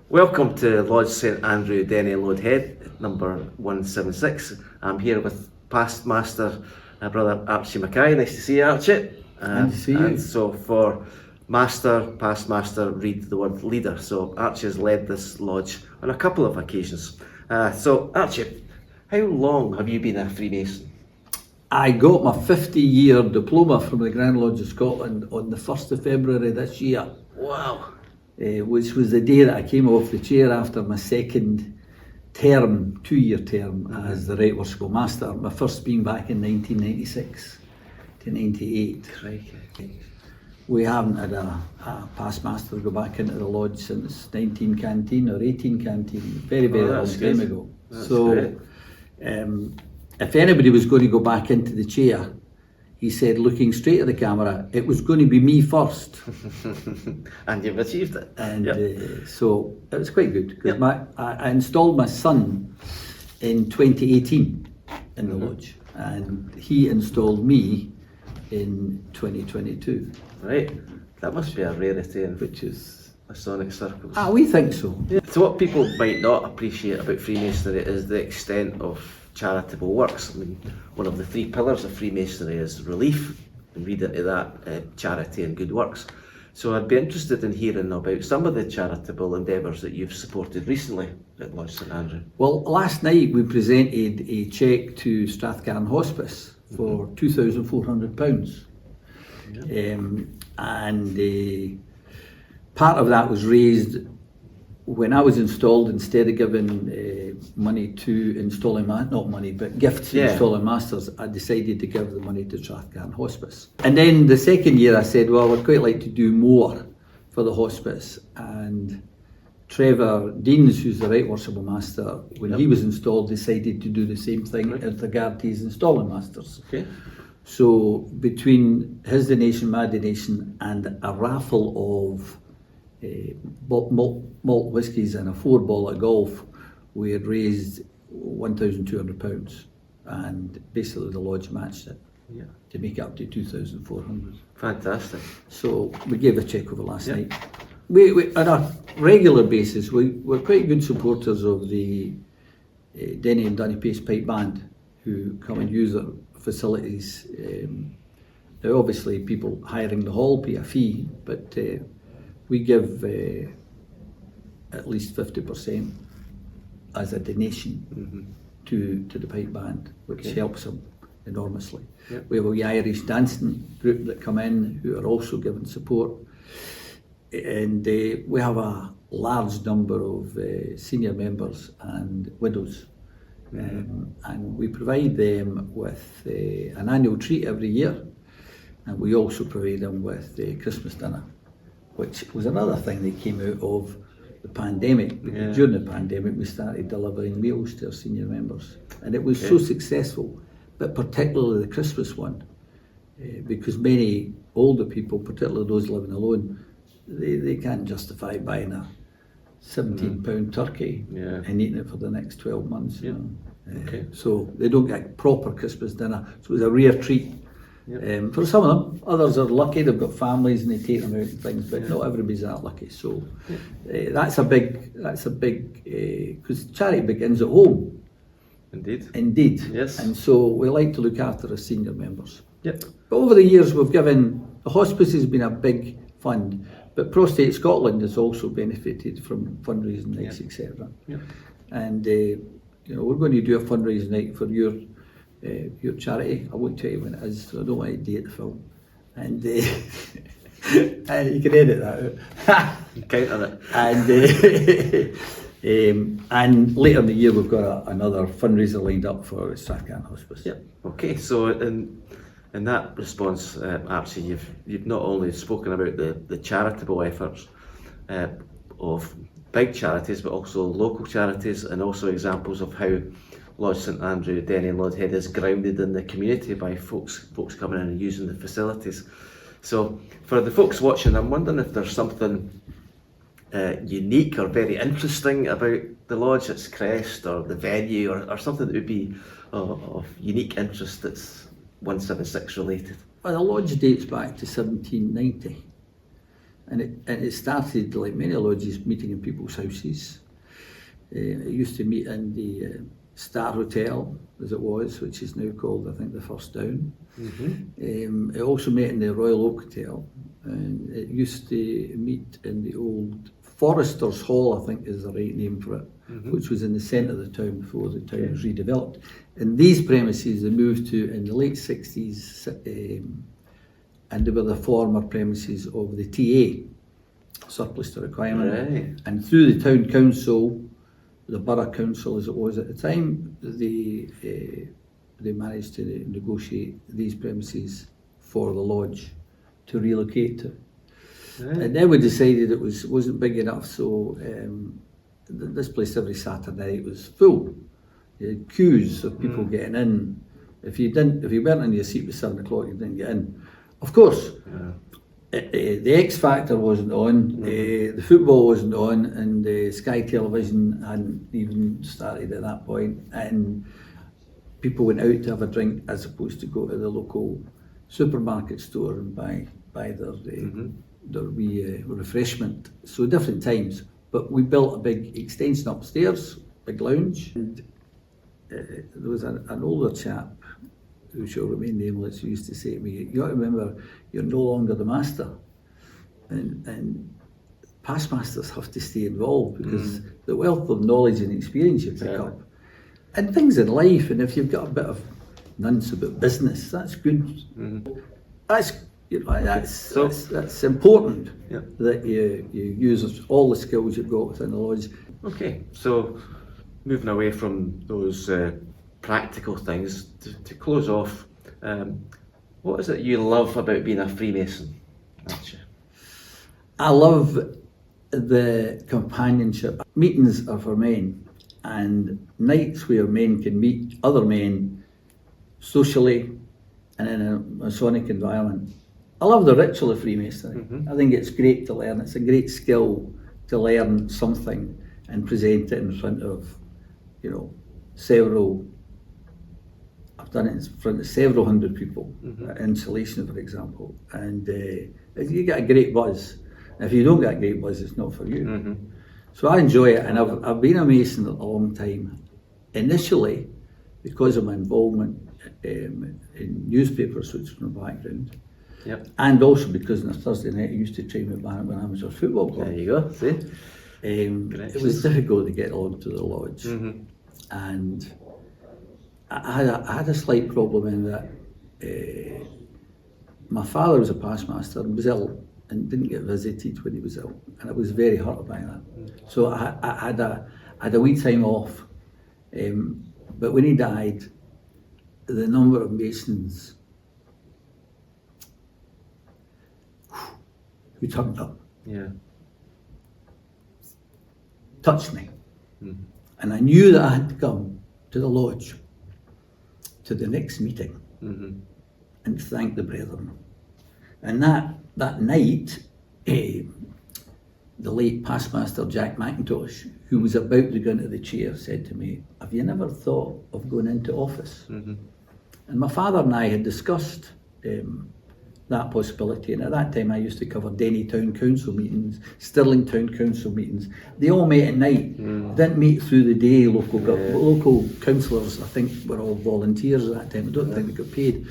Welcome to Lodge St Andrew, Denny and Loanhead, number 176. I'm here with past master, brother Archie Mackay. Nice to see you, Archie. Nice to see you. And so for master, past master, read the word leader. So Archie has led this lodge on a couple of occasions. So Archie, how long have you been a Freemason? I got my 50-year diploma from the Grand Lodge of Scotland on the 1st of February this year. Wow. Which was the day that I came off the chair after my second term, 2-year term as the Right Worshipful Master. My first being back in 1996 to 98. Crikey. We haven't had a past master go back into the lodge since 19 canteen or 18 canteen, very long time ago. That's so great. If anybody was going to go back into the chair, he said, looking straight at the camera, it was going to be me first. And you've achieved it. And Yep. so it was quite good, because Yep. I installed my son in 2018 in the lodge, and he installed me in 2022. Right. That must be a rarity in Which is, Masonic circles. we think so. So what people might not appreciate about Freemasonry is the extent of charitable works. I mean, one of the 3 pillars of Freemasonry is relief, and read into that charity and good works. So I'd be interested in hearing about some of the charitable endeavours that you've supported recently at Lodge St Andrew. Well, last night we presented a cheque to Strathcarn Hospice for £2,400. And part of that was raised when I was installed. Instead of giving money to installing, not money, but gifts to installing masters, I decided to give the money to Strathcarn Hospice. And then the second year I said, well, I'd quite like to do more for the hospice. And Trevor Deans, who's the Right Worshipful Master, when he was installed, decided to do the same thing as regard to his installing masters. Okay. So between his donation, my donation, and a raffle of malt whiskies and a 4-ball at golf, we had raised £1,200, and basically the lodge matched it to make it up to 2,400. Fantastic. So we gave a cheque over last night. We on a regular basis, we're quite good supporters of the Denny and Loanhead Pipe Band, who come and use their facilities. Now obviously people hiring the hall pay a fee, but we give at least 50% as a donation to the pipe band, which helps them enormously. Yep. We have a wee Irish dancing group that come in who are also giving support, and we have a large number of senior members and widows, and we provide them with an annual treat every year, and we also provide them with Christmas dinner, which was another thing that came out of the pandemic. Because during the pandemic we started delivering meals to our senior members, and it was so successful, but particularly the Christmas one, because many older people, particularly those living alone, they can't justify buying a £17 turkey and eating it for the next 12 months. You know? So they don't get proper Christmas dinner, so it was a rare treat. For some of them, others are lucky, they've got families and they take them out and things, but not everybody's that lucky. So that's a big, because charity begins at home. Indeed. Yes. And so we like to look after our senior members. Yep. But over the years we've given, the hospice has been a big fund, but Prostate Scotland has also benefited from fundraising nights, etc. Yep. And we're going to do a fundraising night for your charity. I won't tell you when it is, so I don't want to date the film. And you can edit that out. Count on it. And later in the year we've got another fundraiser lined up for Strathcarn Hospice. Yep. Okay, so in that response, Archie, you've not only spoken about the charitable efforts of big charities, but also local charities, and also examples of how Lodge St Andrew, Denny and Loanhead is grounded in the community by folks coming in and using the facilities. So for the folks watching, I'm wondering if there's something unique or very interesting about the lodge, its crest or the venue, or something that would be of unique interest that's 176 related. Well, the lodge dates back to 1790. And it started, like many lodges, meeting in people's houses. It used to meet in the Star Hotel, as it was, which is now called, I think, the First Down. It also met in the Royal Oak Hotel, and it used to meet in the old Foresters Hall, I think is the right name for it, which was in the centre of the town before the town was redeveloped. And these premises they moved to in the late 60s, and they were the former premises of the TA, surplus to requirement. Right. And through the town council, the borough council as it was at the time, they managed to negotiate these premises for the lodge to relocate to. Right. And then we decided it wasn't big enough, so this place every Saturday night was full. You had queues of people getting in. If you weren't in your seat by 7 o'clock, you didn't get in. Of course, the X Factor wasn't on, the football wasn't on, and Sky Television hadn't even started at that point, and people went out to have a drink as opposed to go to the local supermarket store and buy their wee refreshment. So different times, but we built a big extension upstairs, big lounge, and there was an older chap who shall remain nameless, who used to say to me, "You got to remember, you're no longer the master, and past masters have to stay involved because the wealth of knowledge and experience you pick up, and things in life, and if you've got a bit of nonsense about business, that's good. That's important that you use all the skills you've got within the lodge." Okay, so moving away from those practical things, to close off, what is it you love about being a Freemason, Archie? I love the companionship. Meetings are for men, and nights where men can meet other men socially and in a Masonic environment. I love the ritual of Freemasonry. I think it's great to learn. It's a great skill to learn something and present it in front of, several. I've done it in front of several hundred people at installation, for example, and you get a great buzz. If you don't get a great buzz, it's not for you. So I enjoy it, and I've been a Mason a long time. Initially, because of my involvement in newspapers, which was my background, and also because on a Thursday night I used to train with Barnet Amateur Football Club. There you go, see? It was difficult to get along to the lodge, and I had a slight problem in that my father was a past master and was ill and didn't get visited when he was ill, and I was very hurt by that. So I had a wee time off, but when he died, the number of Masons who turned up touched me, and I knew that I had to come to the lodge to the next meeting and thank the brethren. And that night, the late past master Jack McIntosh, who was about to go into the chair, said to me, "Have you never thought of going into office?" And my father and I had discussed that possibility, and at that time I used to cover Denny Town Council meetings, Stirling Town Council meetings. They all met at night, didn't meet through the day. Local councillors, I think, were all volunteers at that time. I don't think they got paid.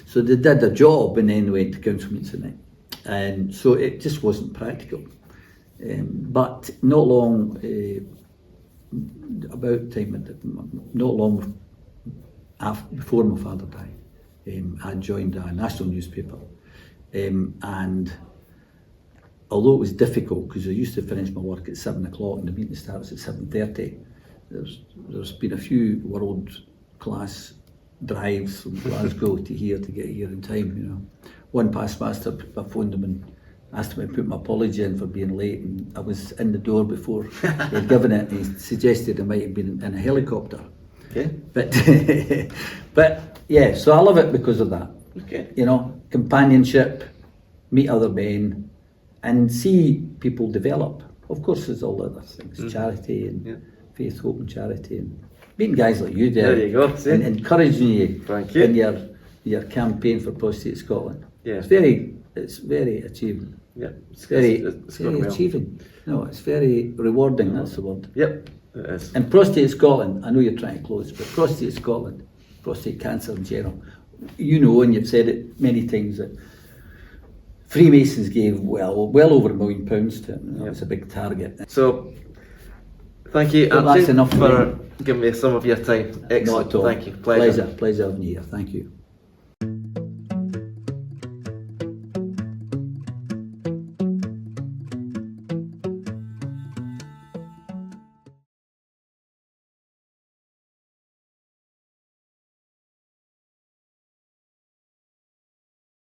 So they did a job and then went to council meetings at night. And so it just wasn't practical. But not long, before my father died, I joined a national newspaper, and although it was difficult because I used to finish my work at 7 o'clock and the meeting starts at 7:30, there's been a few world-class drives from Glasgow to here to get here in time. One past master, I phoned him and asked him to put my apology in for being late, and I was in the door before he'd given it, and he suggested I might have been in a helicopter. But yeah, so I love it because of that. Companionship, meet other men, and see people develop. Of course, there's all other things, charity and faith, hope, and charity, and meeting guys like you, There you go, see? and encouraging you, Thank you. in your campaign for Prostate Scotland. Yeah. It's very achieving. Yeah, It's very, it's very going well. achieving. No, it's very rewarding, that's the word. Yep, it is. And Prostate Scotland, I know you're trying to close, but Prostate Scotland, prostate cancer in general, you know, and you've said it many times, that Freemasons gave well over £1 million to it. That was a big target. So, thank you, Well, Archie, that's enough for giving me some of your time. Excellent. Not at all. Thank you. Pleasure. Pleasure having you here. Thank you.